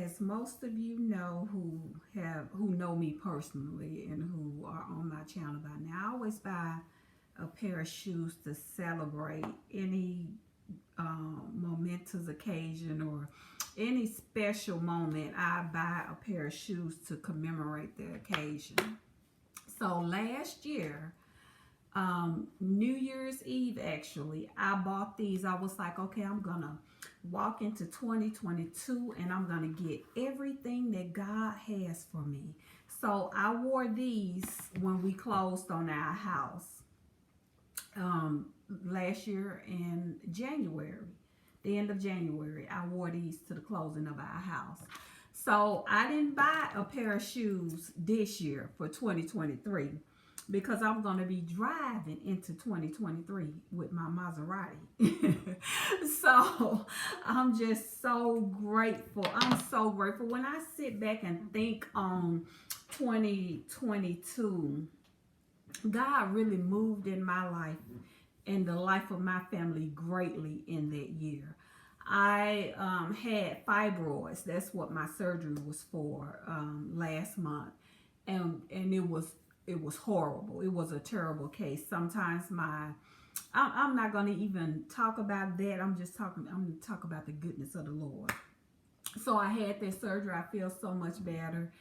As most of you know who know me personally and who are on my channel by now, I always buy a pair of shoes to celebrate any momentous occasion or any special moment. I buy a pair of shoes to commemorate the occasion. So last year, New Year's Eve, actually, I bought these. I was like, okay, I'm gonna walk into 2022 and I'm gonna get everything that God has for me. So I wore these when we closed on our house last year in January, the end of January. I wore these to the closing of our house. So I didn't buy a pair of shoes this year for 2023 because I'm going to be driving into 2023 with my Maserati. So I'm just so grateful. I'm so grateful. When I sit back and think on 2022, God really moved in my life and the life of my family greatly in that year. I had fibroids. That's what my surgery was for last month, and it was horrible. It was a terrible case. Sometimes I'm not going to even talk about that. I'm going to talk about the goodness of the Lord. So I had that surgery. I feel so much better.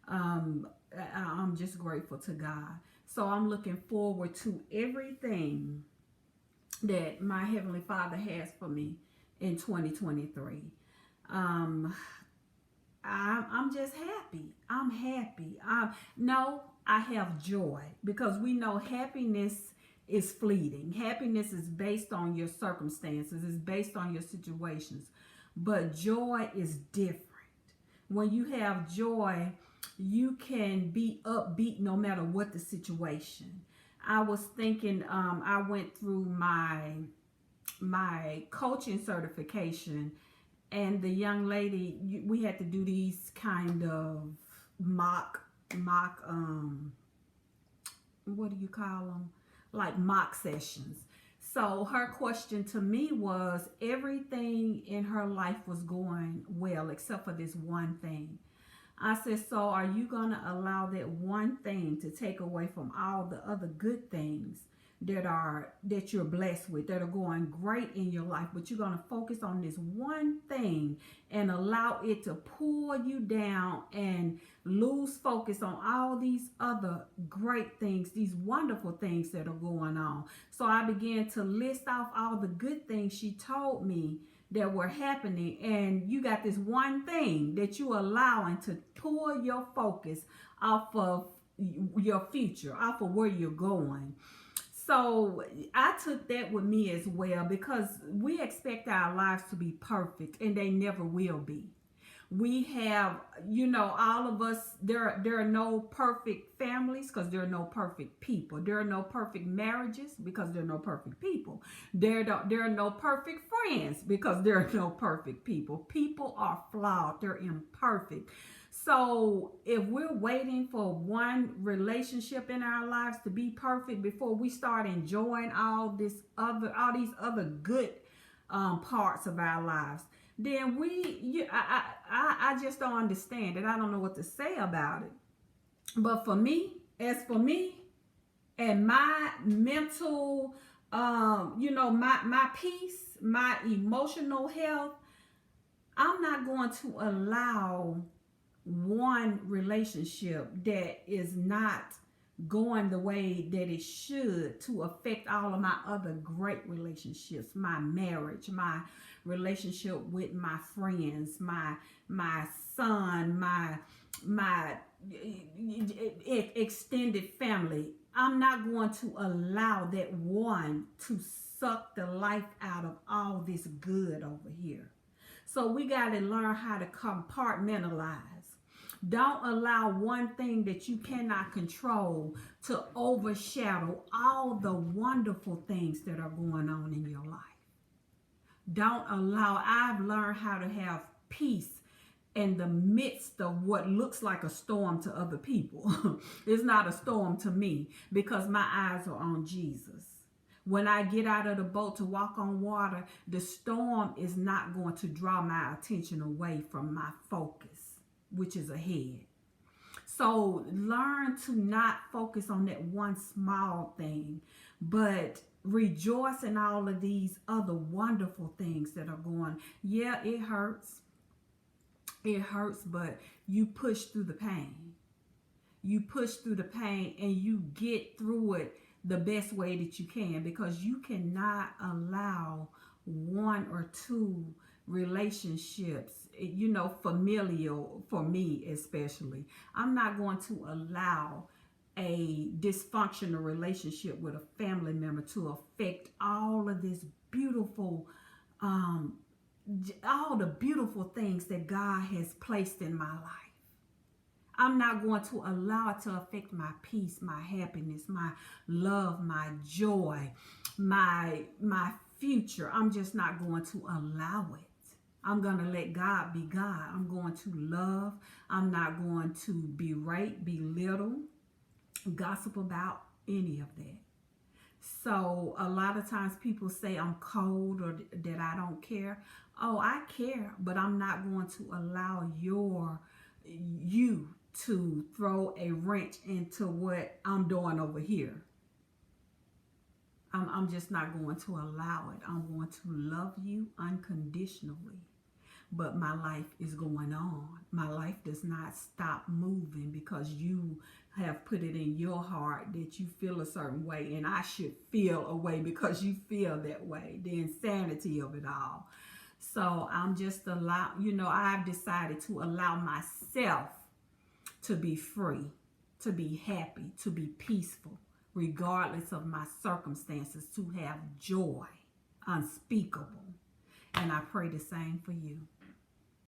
I'm just grateful to God. So I'm looking forward to everything that my Heavenly Father has for me in 2023. I'm just happy. I'm happy. No, I have joy because we know happiness is fleeting. Happiness is based on your circumstances. It's based on your situations. But joy is different. When you have joy, you can be upbeat no matter what the situation. I was thinking, I went through my coaching certification, and the young lady, we had to do these kind of mock what do you call them, like mock sessions. So her question to me was, everything in her life was going well except for this one thing. I said, so are you going to allow that one thing to take away from all the other good things that you're blessed with, that are going great in your life, but you're going to focus on this one thing and allow it to pull you down and lose focus on all these other great things, these wonderful things that are going on? So I began to list off all the good things she told me that were happening, and you got this one thing that you allowing to pull your focus off of your future, off of where you're going. So I took that with me as well, because we expect our lives to be perfect and they never will be. We have, all of us, there are no perfect families because there are no perfect people. There are no perfect marriages because there are no perfect people. There are no perfect friends because there are no perfect people. People are flawed. They're imperfect. So if we're waiting for one relationship in our lives to be perfect before we start enjoying all these other good parts of our lives, then I just don't understand it. I don't know what to say about it. But as for me and my mental, my peace, my emotional health, I'm not going to allow one relationship that is not going the way that it should to affect all of my other great relationships, my marriage, my relationship with my friends, my son, my extended family. I'm not going to allow that one to suck the life out of all this good over here. So we got to learn how to compartmentalize. Don't allow one thing that you cannot control to overshadow all the wonderful things that are going on in your life. I've learned how to have peace in the midst of what looks like a storm to other people. It's not a storm to me because my eyes are on Jesus. When I get out of the boat to walk on water, the storm is not going to draw my attention away from my focus, which is ahead. So learn to not focus on that one small thing, but rejoice in all of these other wonderful things that are going. Yeah, it hurts. It hurts, but you push through the pain. You push through the pain and you get through it the best way that you can, because you cannot allow one or two relationships, familial, for me especially. I'm not going to allow a dysfunctional relationship with a family member to affect all of this beautiful, all the beautiful things that God has placed in my life. I'm not going to allow it to affect my peace, my happiness, my love, my joy, my future. I'm just not going to allow it. I'm going to let God be God. I'm going to love. I'm not going to berate, belittle, gossip about any of that. So a lot of times people say I'm cold or that I don't care. Oh, I care, but I'm not going to allow you to throw a wrench into what I'm doing over here. I'm just not going to allow it. I'm going to love you unconditionally. But my life is going on. My life does not stop moving because you have put it in your heart that you feel a certain way, and I should feel a way because you feel that way. The insanity of it all. So I'm just I've decided to allow myself to be free, to be happy, to be peaceful, regardless of my circumstances, to have joy unspeakable. And I pray the same for you.